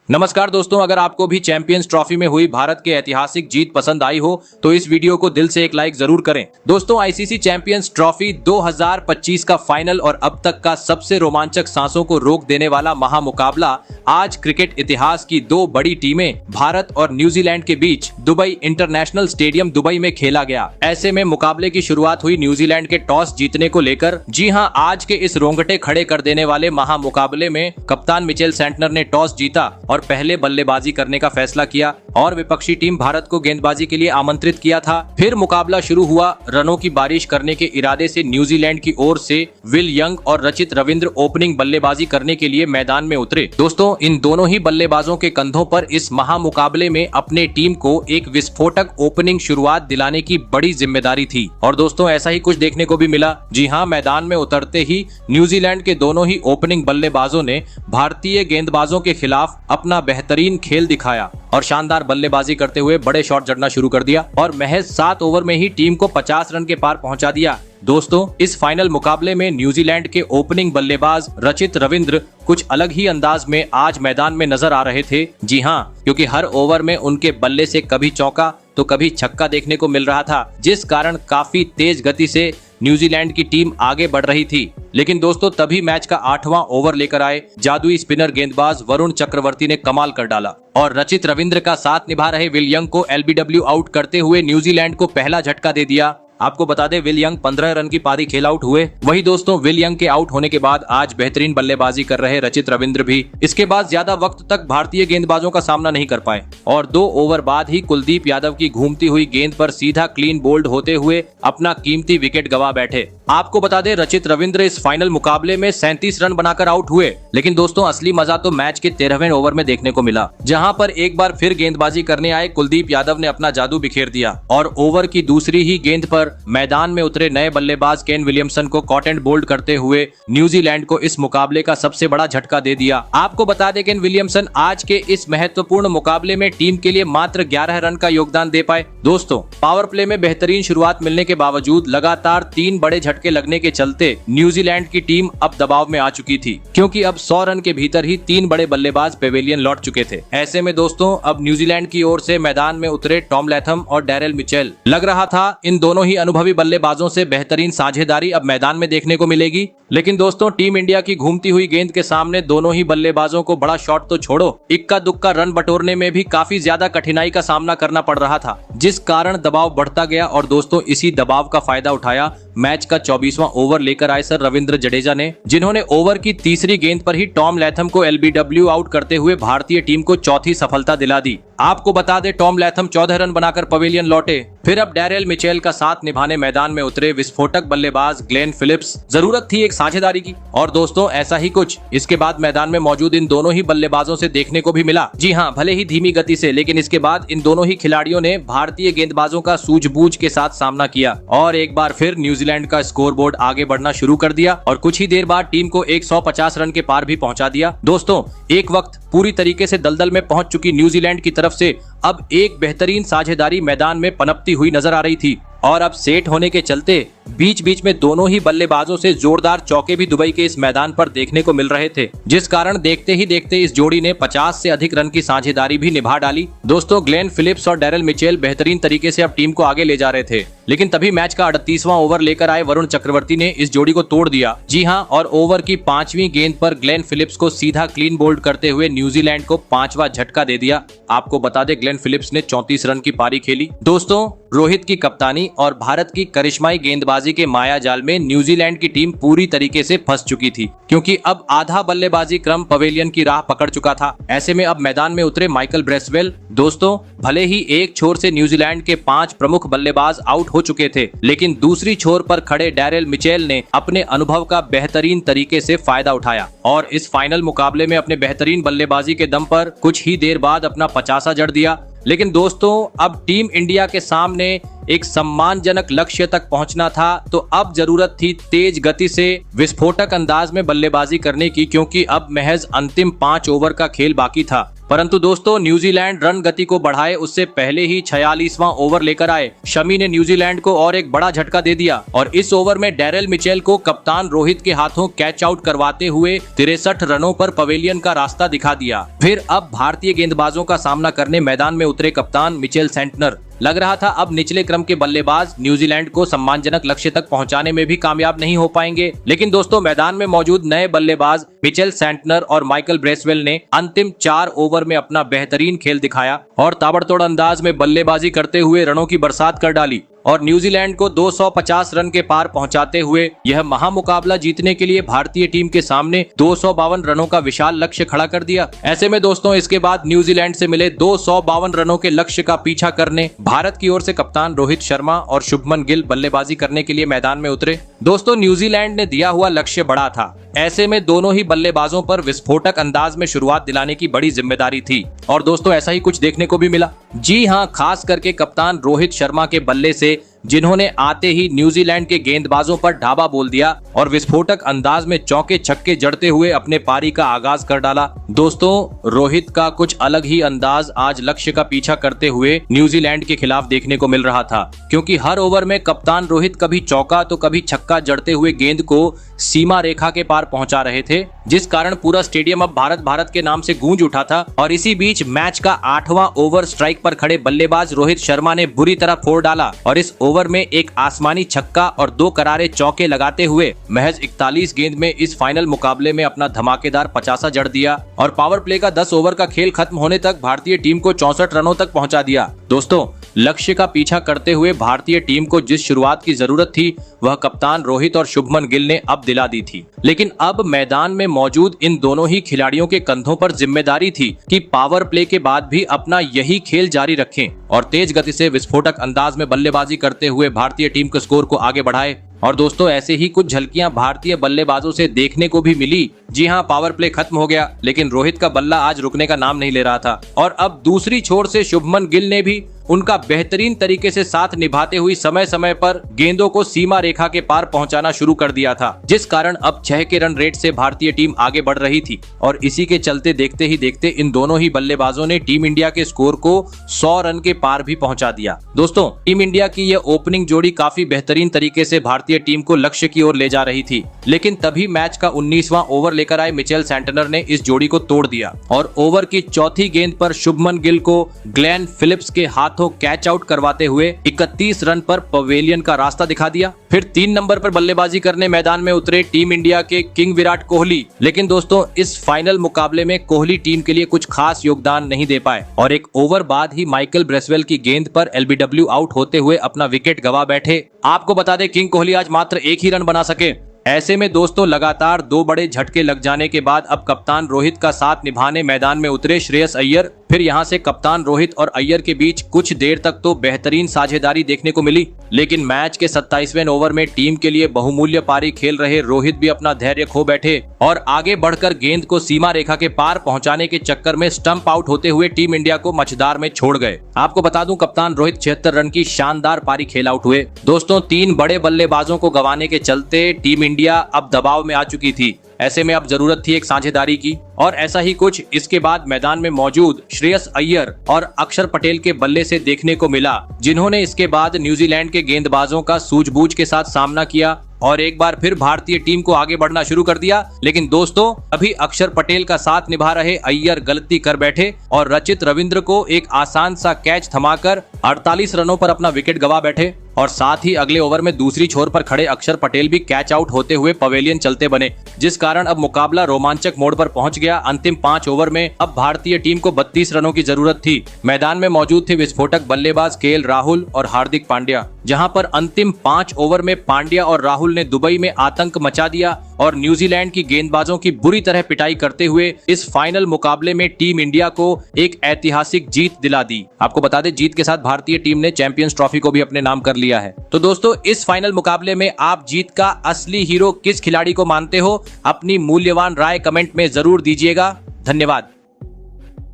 नमस्कार दोस्तों, अगर आपको भी चैंपियंस ट्रॉफी में हुई भारत के ऐतिहासिक जीत पसंद आई हो तो इस वीडियो को दिल से एक लाइक जरूर करें। दोस्तों, आईसीसी चैंपियंस ट्रॉफी 2025 का फाइनल और अब तक का सबसे रोमांचक सांसों को रोक देने वाला महामुकाबला आज क्रिकेट इतिहास की दो बड़ी टीमें भारत और न्यूजीलैंड के बीच दुबई इंटरनेशनल स्टेडियम दुबई में खेला गया। ऐसे में मुकाबले की शुरुआत हुई न्यूजीलैंड के टॉस जीतने को लेकर। जी हां, आज के इस रोंगटे खड़े कर देने वाले महामुकाबले में कप्तान मिचेल सेंटनर ने टॉस जीता और पहले बल्लेबाजी करने का फैसला किया और विपक्षी टीम भारत को गेंदबाजी के लिए आमंत्रित किया था। फिर मुकाबला शुरू हुआ। रनों की बारिश करने के इरादे से न्यूजीलैंड की ओर से विल यंग और रचित रविंद्र ओपनिंग बल्लेबाजी करने के लिए मैदान में उतरे। दोस्तों, इन दोनों ही बल्लेबाजों के कंधों पर इस महामुकाबले में अपने टीम को एक विस्फोटक ओपनिंग शुरुआत दिलाने की बड़ी जिम्मेदारी थी और दोस्तों ऐसा ही कुछ देखने को भी मिला। जी हां, मैदान में उतरते ही न्यूजीलैंड के दोनों ही ओपनिंग बल्लेबाजों ने भारतीय गेंदबाजों के खिलाफ अपना बेहतरीन खेल दिखाया और शानदार बल्लेबाजी करते हुए बड़े शॉट जड़ना शुरू कर दिया और महज 7 ओवर में ही टीम को 50 रन के पार पहुंचा दिया। दोस्तों, इस फाइनल मुकाबले में न्यूजीलैंड के ओपनिंग बल्लेबाज रचित रविंद्र कुछ अलग ही अंदाज में आज मैदान में नजर आ रहे थे। जी हां, क्योंकि हर ओवर में उनके बल्ले से कभी चौका तो कभी छक्का देखने को मिल रहा था, जिस कारण काफी तेज गति से न्यूजीलैंड की टीम आगे बढ़ रही थी। लेकिन दोस्तों, तभी मैच का 8वां ओवर लेकर आए जादुई स्पिनर गेंदबाज वरुण चक्रवर्ती ने कमाल कर डाला और रचित रविंद्र का साथ निभा रहे विल यंग को एलबीडब्ल्यू आउट करते हुए न्यूजीलैंड को पहला झटका दे दिया। आपको बता दें, विल यंग 15 रन की पारी खेल आउट हुए। वही दोस्तों, विल यंग के आउट होने के बाद आज बेहतरीन बल्लेबाजी कर रहे रचित रविंद्र भी इसके बाद ज्यादा वक्त तक भारतीय गेंदबाजों का सामना नहीं कर पाए और 2 ओवर बाद ही कुलदीप यादव की घूमती हुई गेंद पर सीधा क्लीन बोल्ड होते हुए अपना कीमती विकेट गंवा बैठे। आपको बता दें, रचित रविंद्र इस फाइनल मुकाबले में 37 रन बनाकर आउट हुए। लेकिन दोस्तों, असली मजा तो मैच के 13वें ओवर में देखने को मिला, जहां पर एक बार फिर गेंदबाजी करने आए कुलदीप यादव ने अपना जादू बिखेर दिया और ओवर की दूसरी ही गेंद पर मैदान में उतरे नए बल्लेबाज केन विलियमसन को कॉट एंड बोल्ड करते हुए न्यूजीलैंड को इस मुकाबले का सबसे बड़ा झटका दे दिया। आपको बता दें, केन विलियमसन आज के इस महत्वपूर्ण मुकाबले में टीम के लिए मात्र 11 रन का योगदान दे पाए। दोस्तों, पावर प्ले में बेहतरीन शुरुआत मिलने के बावजूद लगातार 3 बड़े झटके लगने के चलते न्यूजीलैंड की टीम अब दबाव में आ चुकी थी, क्योंकि अब 100 रन के भीतर ही 3 बड़े बल्लेबाज पेवेलियन लौट चुके थे। ऐसे में दोस्तों, अब न्यूजीलैंड की ओर से मैदान में उतरे टॉम लैथम और डैरेल मिचेल। लग रहा था इन दोनों ही अनुभवी बल्लेबाजों से बेहतरीन साझेदारी अब मैदान में देखने को मिलेगी। लेकिन दोस्तों, टीम इंडिया की घूमती हुई गेंद के सामने दोनों ही बल्लेबाजों को बड़ा शॉट तो छोड़ो, इक्का दुक्का रन बटोरने में भी काफी ज्यादा कठिनाई का सामना करना पड़ रहा था, जिस कारण दबाव बढ़ता गया और दोस्तों इसी दबाव का फायदा उठाया मैच का 24वां ओवर लेकर आए सर रविंद्र जडेजा ने, जिन्होंने ओवर की तीसरी गेंद पर ही टॉम लैथम को एलबीडब्ल्यू आउट करते हुए भारतीय टीम को चौथी सफलता दिला दी। आपको बता दें, टॉम लैथम 14 रन बनाकर पवेलियन लौटे। फिर अब डैरेल मिचेल का साथ निभाने मैदान में उतरे विस्फोटक बल्लेबाज ग्लेन फिलिप्स। जरूरत थी एक साझेदारी की और दोस्तों ऐसा ही कुछ इसके बाद मैदान में मौजूद इन दोनों ही बल्लेबाजों से देखने को भी मिला। जी हां, भले ही धीमी गति से, लेकिन इसके बाद इन दोनों ही खिलाड़ियों ने भारतीय गेंदबाजों का सूझबूझ के साथ सामना किया और एक बार फिर न्यूजीलैंड का स्कोरबोर्ड आगे बढ़ना शुरू कर दिया और कुछ ही देर बाद टीम को 150 रन के पार भी पहुंचा दिया। दोस्तों, एक वक्त पूरी तरीके से दलदल में पहुंच चुकी न्यूजीलैंड की तरफ से अब एक बेहतरीन साझेदारी मैदान में पनपती हुई नजर आ रही थी और अब सेट होने के चलते बीच बीच में दोनों ही बल्लेबाजों से जोरदार चौके भी दुबई के इस मैदान पर देखने को मिल रहे थे, जिस कारण देखते ही देखते इस जोड़ी ने 50 से अधिक रन की साझेदारी भी निभा डाली। दोस्तों, ग्लेन फिलिप्स और डैरेल मिचेल बेहतरीन तरीके से अब टीम को आगे ले जा रहे थे, लेकिन तभी मैच का 38वां ओवर लेकर आए वरुण चक्रवर्ती ने इस जोड़ी को तोड़ दिया। जी हां, और ओवर की 5वीं गेंद पर ग्लेन फिलिप्स को सीधा क्लीन बोल्ड करते हुए न्यूजीलैंड को 5वां झटका दे दिया। आपको बता दें, ग्लेन फिलिप्स ने 34 रन की पारी खेली। दोस्तों, रोहित की कप्तानी और भारत की करिश्माई गेंदबाजी के माया जाल में न्यूजीलैंड की टीम पूरी तरीके से फंस चुकी थी, क्योंकि अब आधा बल्लेबाजी क्रम पवेलियन की राह पकड़ चुका था। ऐसे में अब मैदान में उतरे माइकल ब्रेसवेल। दोस्तों, भले ही एक छोर से न्यूजीलैंड के 5 प्रमुख बल्लेबाज आउट हो चुके थे, लेकिन दूसरी छोर पर खड़े डैरेल मिचेल ने अपने अनुभव का बेहतरीन तरीके से फायदा उठाया और इस फाइनल मुकाबले में अपने बेहतरीन बल्लेबाजी के दम पर कुछ ही देर बाद अपना 50 जड़ दिया। लेकिन दोस्तों, अब टीम इंडिया के सामने एक सम्मानजनक लक्ष्य तक पहुंचना था, तो अब जरूरत थी तेज गति से विस्फोटक अंदाज में बल्लेबाजी करने की, क्योंकि अब महज अंतिम 5 ओवर का खेल बाकी था परंतु दोस्तों न्यूजीलैंड रन गति को बढ़ाए उससे पहले ही 46वां ओवर लेकर आए। शमी ने न्यूजीलैंड को और एक बड़ा झटका दे दिया और इस ओवर में डैरेल मिचेल को कप्तान रोहित के हाथों कैच आउट करवाते हुए 63 रनों पर पवेलियन का रास्ता दिखा दिया। फिर अब भारतीय गेंदबाजों का सामना करने मैदान में उतरे कप्तान मिचेल सेंटनर। लग रहा था अब निचले क्रम के बल्लेबाज न्यूजीलैंड को सम्मानजनक लक्ष्य तक पहुंचाने में भी कामयाब नहीं हो पाएंगे, लेकिन दोस्तों मैदान में मौजूद नए बल्लेबाज मिचेल सेंटनर और माइकल ब्रेसवेल ने अंतिम 4 ओवर में अपना बेहतरीन खेल दिखाया और ताबड़तोड़ अंदाज में बल्लेबाजी करते हुए रनों की बरसात कर डाली और न्यूजीलैंड को 250 रन के पार पहुंचाते हुए यह महामुकाबला जीतने के लिए भारतीय टीम के सामने 252 रनों का विशाल लक्ष्य खड़ा कर दिया। ऐसे में दोस्तों इसके बाद न्यूजीलैंड से मिले 252 रनों के लक्ष्य का पीछा करने भारत की ओर से कप्तान रोहित शर्मा और शुभमन गिल बल्लेबाजी करने के लिए मैदान में उतरे। दोस्तों न्यूजीलैंड ने दिया हुआ लक्ष्य बड़ा था, ऐसे में दोनों ही बल्लेबाजों पर विस्फोटक अंदाज में शुरुआत दिलाने की बड़ी जिम्मेदारी थी और दोस्तों ऐसा ही कुछ देखने को भी मिला। जी हां, खास करके कप्तान रोहित शर्मा के बल्ले से जिन्होंने आते ही न्यूजीलैंड के गेंदबाजों पर ढाबा बोल दिया और विस्फोटक अंदाज में चौके छक्के जड़ते हुए अपने पारी का आगाज कर डाला। दोस्तों रोहित का कुछ अलग ही अंदाज आज लक्ष्य का पीछा करते हुए न्यूजीलैंड के खिलाफ देखने को मिल रहा था, क्योंकि हर ओवर में कप्तान रोहित कभी चौका तो कभी छक्का जड़ते हुए गेंद को सीमा रेखा के पार पहुंचा रहे थे, जिस कारण पूरा स्टेडियम अब भारत भारत के नाम से गूंज उठा था। और इसी बीच मैच का 8वां ओवर स्ट्राइक पर खड़े बल्लेबाज रोहित शर्मा ने बुरी तरह फोड़ डाला और इस ओवर में एक आसमानी छक्का और 2 करारे चौके लगाते हुए महज 41 गेंद में इस फाइनल मुकाबले में अपना धमाकेदार 50 जड़ दिया और पावर प्ले का 10 ओवर का खेल खत्म होने तक भारतीय टीम को 64 रनों तक पहुंचा दिया। दोस्तों लक्ष्य का पीछा करते हुए भारतीय टीम को जिस शुरुआत की जरूरत थी वह कप्तान रोहित और शुभमन गिल ने अब दिला दी थी, लेकिन अब मैदान में मौजूद इन दोनों ही खिलाड़ियों के कंधों पर जिम्मेदारी थी कि पावर प्ले के बाद भी अपना यही खेल जारी रखें और तेज गति से विस्फोटक अंदाज में बल्लेबाजी करते हुए भारतीय टीम के स्कोर को आगे बढ़ाए। और दोस्तों ऐसे ही कुछ झलकियां भारतीय बल्लेबाजों से देखने को भी मिली। जी हां, पावर प्ले खत्म हो गया, लेकिन रोहित का बल्ला आज रुकने का नाम नहीं ले रहा था और अब दूसरी छोर से शुभमन गिल ने भी उनका बेहतरीन तरीके से साथ निभाते हुए समय समय पर गेंदों को सीमा रेखा के पार पहुंचाना शुरू कर दिया था, जिस कारण अब 6 के रन रेट से भारतीय टीम आगे बढ़ रही थी और इसी के चलते देखते ही देखते इन दोनों ही बल्लेबाजों ने टीम इंडिया के स्कोर को 100 रन के पार भी पहुंचा दिया। दोस्तों टीम इंडिया की यह ओपनिंग जोड़ी काफी बेहतरीन तरीके से भारतीय टीम को लक्ष्य की ओर ले जा रही थी, लेकिन तभी मैच का 19वां ओवर लेकर आए मिचेल सेंटनर ने इस जोड़ी को तोड़ दिया और ओवर की चौथी गेंद पर शुभमन गिल को ग्लेन फिलिप्स के हाथों कैच आउट करवाते हुए 31 रन पर पवेलियन का रास्ता दिखा दिया। फिर 3 नंबर पर बल्लेबाजी करने मैदान में उतरे टीम इंडिया के किंग विराट कोहली, लेकिन दोस्तों इस फाइनल मुकाबले में कोहली टीम के लिए कुछ खास योगदान नहीं दे पाए और एक ओवर बाद ही माइकल ब्रेसवेल की गेंद पर एलबीडब्ल्यू आउट होते हुए अपना विकेट गवा बैठे। आपको बता दें किंग कोहली आज मात्र 1 ही रन बना सके। ऐसे में दोस्तों लगातार 2 बड़े झटके लग जाने के बाद अब कप्तान रोहित का साथ निभाने मैदान में उतरे श्रेयस अय्यर। फिर यहां से कप्तान रोहित और अय्यर के बीच कुछ देर तक तो बेहतरीन साझेदारी देखने को मिली, लेकिन मैच के 27वें ओवर में टीम के लिए बहुमूल्य पारी खेल रहे रोहित भी अपना धैर्य खो बैठे और आगे बढ़कर गेंद को सीमा रेखा के पार पहुंचाने के चक्कर में स्टंप आउट होते हुए टीम इंडिया को मझदार में छोड़ गए। आपको बता दूं कप्तान रोहित 76 रन की शानदार पारी खेल आउट हुए। दोस्तों 3 बड़े बल्लेबाजों को गंवाने के चलते टीम इंडिया अब दबाव में आ चुकी थी। ऐसे में अब जरूरत थी एक साझेदारी की और ऐसा ही कुछ इसके बाद मैदान में मौजूद श्रेयस अय्यर और अक्षर पटेल के बल्ले से देखने को मिला, जिन्होंने इसके बाद न्यूजीलैंड के गेंदबाजों का सूझबूझ के साथ सामना किया और एक बार फिर भारतीय टीम को आगे बढ़ना शुरू कर दिया। लेकिन दोस्तों अभी अक्षर पटेल का साथ निभा रहे अय्यर गलती कर बैठे और रचित रविंद्र को एक आसान सा कैच थमाकर 48 रनों पर अपना विकेट गवा बैठे और साथ ही अगले ओवर में दूसरी छोर पर खड़े अक्षर पटेल भी कैच आउट होते हुए पवेलियन चलते बने, जिस कारण अब मुकाबला रोमांचक मोड़ पर पहुंच गया। अंतिम 5 ओवर में अब भारतीय टीम को 32 रनों की जरूरत थी। मैदान में मौजूद थे विस्फोटक बल्लेबाज केएल राहुल और हार्दिक पांड्या, जहां पर अंतिम 5 ओवर में पांड्या और राहुल ने दुबई में आतंक मचा दिया और न्यूजीलैंड की गेंदबाजों की बुरी तरह पिटाई करते हुए इस फाइनल मुकाबले में टीम इंडिया को एक ऐतिहासिक जीत दिला दी। आपको बता दें जीत के साथ भारतीय टीम ने चैंपियंस ट्रॉफी को भी अपने नाम कर लिया है। तो दोस्तों इस फाइनल मुकाबले में आप जीत का असली हीरो किस खिलाड़ी को मानते हो? अपनी मूल्यवान राय कमेंट में जरूर दीजिएगा। धन्यवाद।